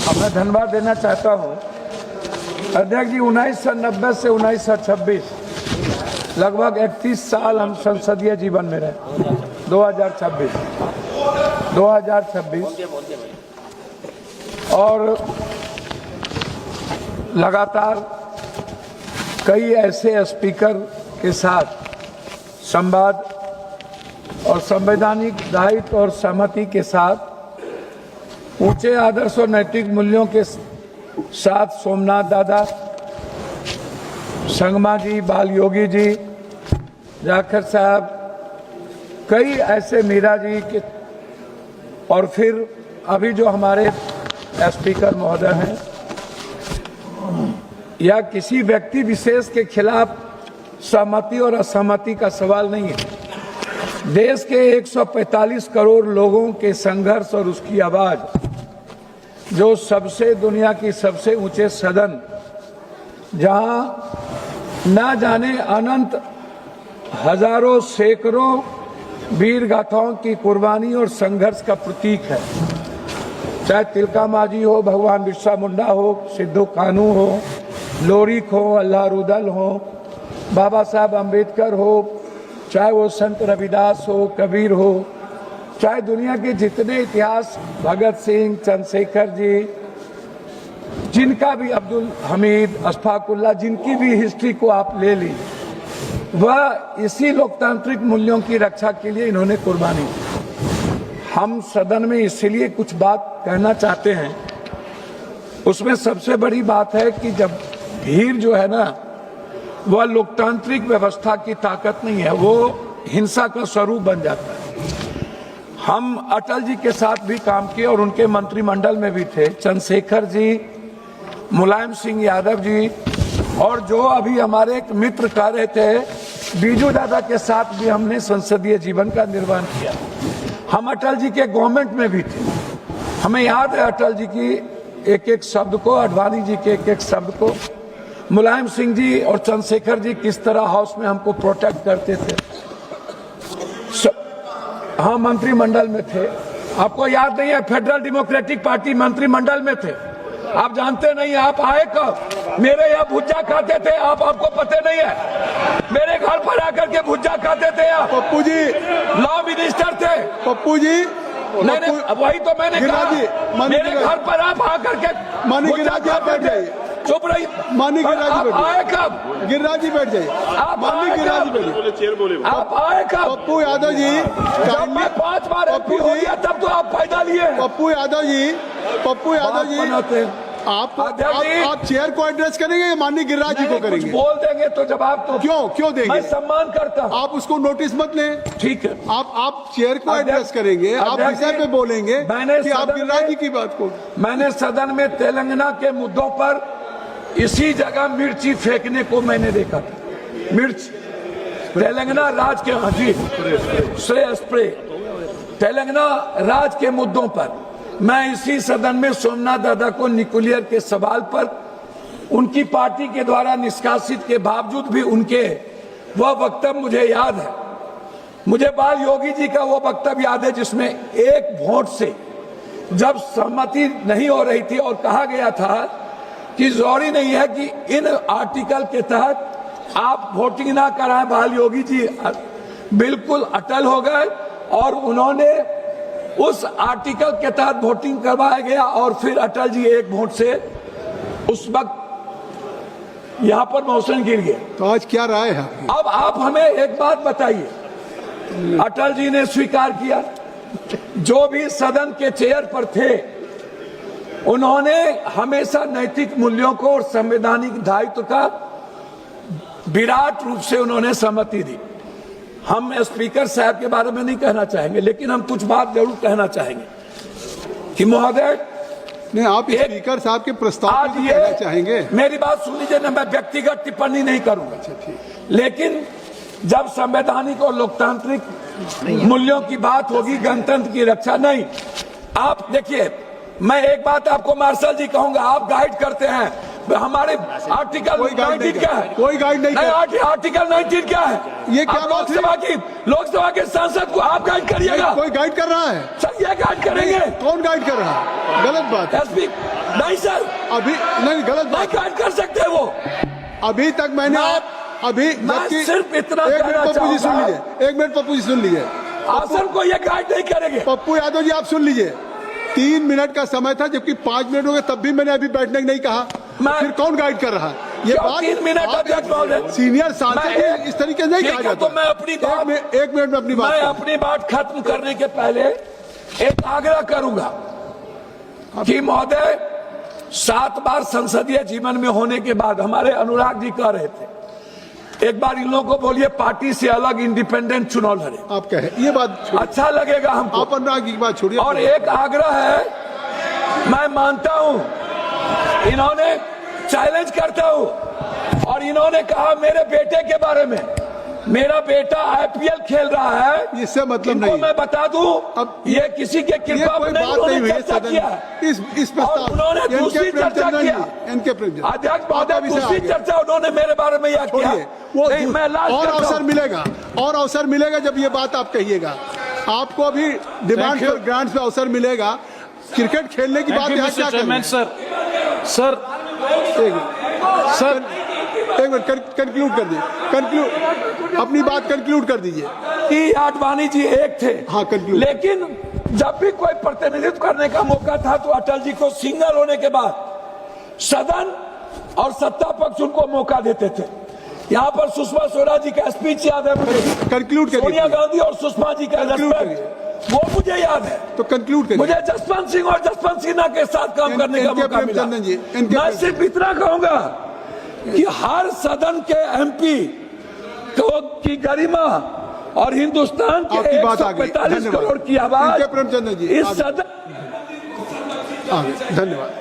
मैं धन्यवाद देना चाहता हूं अध्यक्ष जी। 1990 से 1926 लगभग 31 साल हम संसदीय जीवन में रहे। 2026 और लगातार कई ऐसे स्पीकर के साथ संवाद और संवैधानिक दायित्व और सहमति के साथ ऊंचे आदर्श और नैतिक मूल्यों के साथ सोमनाथ दादा, संगमा जी, बाल योगी जी, जाखड़ साहब, कई ऐसे मीरा जी के, और फिर अभी जो हमारे स्पीकर महोदय हैं, या किसी व्यक्ति विशेष के खिलाफ सहमति और असहमति का सवाल नहीं है। देश के 145 करोड़ लोगों के संघर्ष और उसकी आवाज, जो सबसे दुनिया की सबसे ऊंचे सदन, जहां ना जाने अनंत हजारों सैकड़ों वीर गाथाओं की कुर्बानी और संघर्ष का प्रतीक है। चाहे तिलका मांझी हो, भगवान बिरसा मुंडा हो, सिद्धू कानू हो, लोरिक हो, अल्लाह रुदल हो, बाबा साहब अम्बेडकर हो, चाहे वो संत रविदास हो, कबीर हो, चाहे दुनिया के जितने इतिहास, भगत सिंह, चंद्रशेखर जी, जिनका भी, अब्दुल हमीद, अशफाकुल्ला, जिनकी भी हिस्ट्री को आप ले ली, वह इसी लोकतांत्रिक मूल्यों की रक्षा के लिए इन्होंने कुर्बानी की। हम सदन में इसलिए कुछ बात कहना चाहते हैं। उसमें सबसे बड़ी बात है कि जब भीड़ जो है ना, वह लोकतांत्रिक व्यवस्था की ताकत नहीं है, वो हिंसा का स्वरूप बन जाता है। हम अटल जी के साथ भी काम किए और उनके मंत्रिमंडल में भी थे, चंद्रशेखर जी, मुलायम सिंह यादव जी, और जो अभी हमारे एक मित्र कह रहे थे, बीजू दादा के साथ भी हमने संसदीय जीवन का निर्वहन किया। हम अटल जी के गवर्नमेंट में भी थे। हमें याद है अटल जी की एक एक शब्द को, अडवाणी जी के एक एक शब्द को, मुलायम सिंह जी और चंद्रशेखर जी किस तरह हाउस में हमको प्रोटेक्ट करते थे। हाँ, मंत्रिमंडल में थे। आपको याद नहीं है, फेडरल डेमोक्रेटिक पार्टी मंत्रिमंडल में थे। आप जानते नहीं, आप आए कब? मेरे यहाँ भुज्जा खाते थे आप, आपको पता नहीं है? मेरे घर पर आकर के भुज्जा खाते थे आप। पप्पू जी लॉ मिनिस्टर थे। पप्पू जी नहीं, वही तो मैंने कहा। मेरे घर पर आप आकर के मानी गिरिराज जी, आप बैठ जाइए। चुप रही। मानी गिरिराज जी आए कब? गिरिराज जी बैठ जाइए। मानी गिरिराज जी बैठ, आप आए कब? पप्पू यादव जी, जब मैं 5 बार MP हो गया तब तो आप फायदा लिए। पप्पू यादव जी, आप चेयर को एड्रेस करेंगे या माननीय गिरिराज जी को करेंगे? बोल देंगे तो जवाब तो क्यों देंगे? मैं सम्मान करता हूं। आप उसको नोटिस मत लें। ठीक है, आप चेयर को एड्रेस करेंगे, आप विषय पे बोलेंगे कि आप गिरिराज जी की बात को। मैंने सदन में तेलंगाना के मुद्दों पर इसी जगह मिर्ची फेंकने को मैंने देखा था। मिर्च तेलंगाना राज के, हाँ जी, स्प्रे तेलंगाना राज के मुद्दों पर मैं इसी सदन में सोमनाथ दादा को न्यूक्लियर के सवाल पर उनकी पार्टी के द्वारा निष्कासित के बावजूद भी उनके वह वक्तव्य मुझे याद है। मुझे बाल योगी जी का वो वक्तव्य याद है जिसमें एक वोट से जब सहमति नहीं हो रही थी और कहा गया था कि जरूरी नहीं है कि इन आर्टिकल के तहत आप वोटिंग ना कराएं। बाल योगी जी बिल्कुल अटल हो गए और उन्होंने उस आर्टिकल के तहत वोटिंग करवाया गया और फिर अटल जी एक वोट से उस वक्त यहां पर मौसम गिर गए। तो आज क्या राय है? अब आप हमें एक बात बताइए, अटल जी ने स्वीकार किया, जो भी सदन के चेयर पर थे उन्होंने हमेशा नैतिक मूल्यों को और संवैधानिक दायित्व का विराट रूप से उन्होंने सहमति दी। हम स्पीकर साहब के बारे में नहीं कहना चाहेंगे, लेकिन हम कुछ बात जरूर कहना चाहेंगे कि महोदय, नहीं, आप स्पीकर साहब के प्रस्ताव पे कहना चाहेंगे। मेरी बात सुन लीजिए ना, मैं व्यक्तिगत टिप्पणी नहीं करूंगा। अच्छा, ठीक। लेकिन जब संवैधानिक और लोकतांत्रिक मूल्यों की बात होगी, गणतंत्र की रक्षा नहीं। आप देखिए, मैं एक बात आपको मार्शल जी कहूंगा, आप गाइड करते हैं, हमारे आर्टिकल कोई गाइड 19 क्या है? कोई गाइड नहीं कर आर्टिकल 19 क्या है? ये क्या आप बात है? लोकसभा के सांसद को आप गाइड करिएगा। कोई गाइड कर रहा है? सर ये गाइड करेंगे? कौन गाइड कर रहा है? गलत बात है। एसपी नहीं सर, अभी नहीं, गलत नहीं बात। गाइड कर सकते वो। अभी तक मैंने अभी मैं सिर्फ इतना एक कहना मिनट पप्पू जी सुन चाहूंगा। लीजिए, 1 मिनट पप्पू जी सुन लीजिए। आसन को ये गाइड नहीं करेंगे। पप्पू यादव जी आप सुन लीजिए, 3 मिनट का समय था जबकि 5 मिनट हो गए, तब भी मैंने अभी बैठने नहीं कहा। फिर कौन गाइड कर रहा है? ये बात 3 मिनट अध्यक्ष महोदय, सीनियर सांसद इस तरीके से नहीं कहा जाता। तो मैं अपनी बात 1 मिनट में अपनी बात खत्म करने के पहले एक आग्रह करूंगा कि महोदय 7 बार संसदीय जीवन में होने के बाद हमारे अनुराग जी कह रहे थे एक बार इन लोगों को बोलिए पार्टी से अलग इंडिपेंडेंट चुनाव लड़े। आप कहे ये बात अच्छा लगेगा हमको। आप अनुराग की बात छोड़िए। और एक आग्रह है, मैं मानता हूं इन्होंने चैलेंज करता हूं और इन्होंने कहा मेरे बेटे के बारे में, मेरा बेटा आईपीएल खेल रहा है, इससे मतलब नहीं। मैं बता दूं अब ये किसी के कृपा में नहीं, उन्होंने चर्चा किया इस प्रस्ताव उन्होंने दूसरी चर्चा किया। अध्यक्ष महोदय दूसरी चर्चा उन्होंने मेरे बारे में यह किया। वो मैं और अवसर मिलेगा, और अवसर मिलेगा जब ये बात आप कहिएगा। आपको अभी डिमांड फॉर ग्रांट्स पे अवसर मिलेगा। क्रिकेट खेलने की बात यहाँ क्या करें? सर एक मिनट कंक्लूड कर दीजिए, अपनी बात कंक्लूड कर दीजिए। कि आडवाणी जी एक थे, हाँ कंक्लूड। लेकिन जब भी कोई प्रतिनिधित्व करने का मौका था तो अटल जी को सिंगल होने के बाद सदन और सत्ता पक्ष उनको मौका देते थे। यहाँ पर सुषमा स्वराज जी का स्पीच याद है मुझे, कंक्लूड करिए। सोनिया गांधी और सुषमा जी का वो मुझे याद है। तो कंक्लूड करिए। मुझे जसवंत सिंह और जसवंत सिन्हा के साथ काम करने का मौका मिला। मैं सिर्फ इतना कहूंगा कि हर सदन के एमपी की गरिमा और हिंदुस्तान के 145 करोड़ की आवाज प्रेमचंद जी इस सदन। धन्यवाद।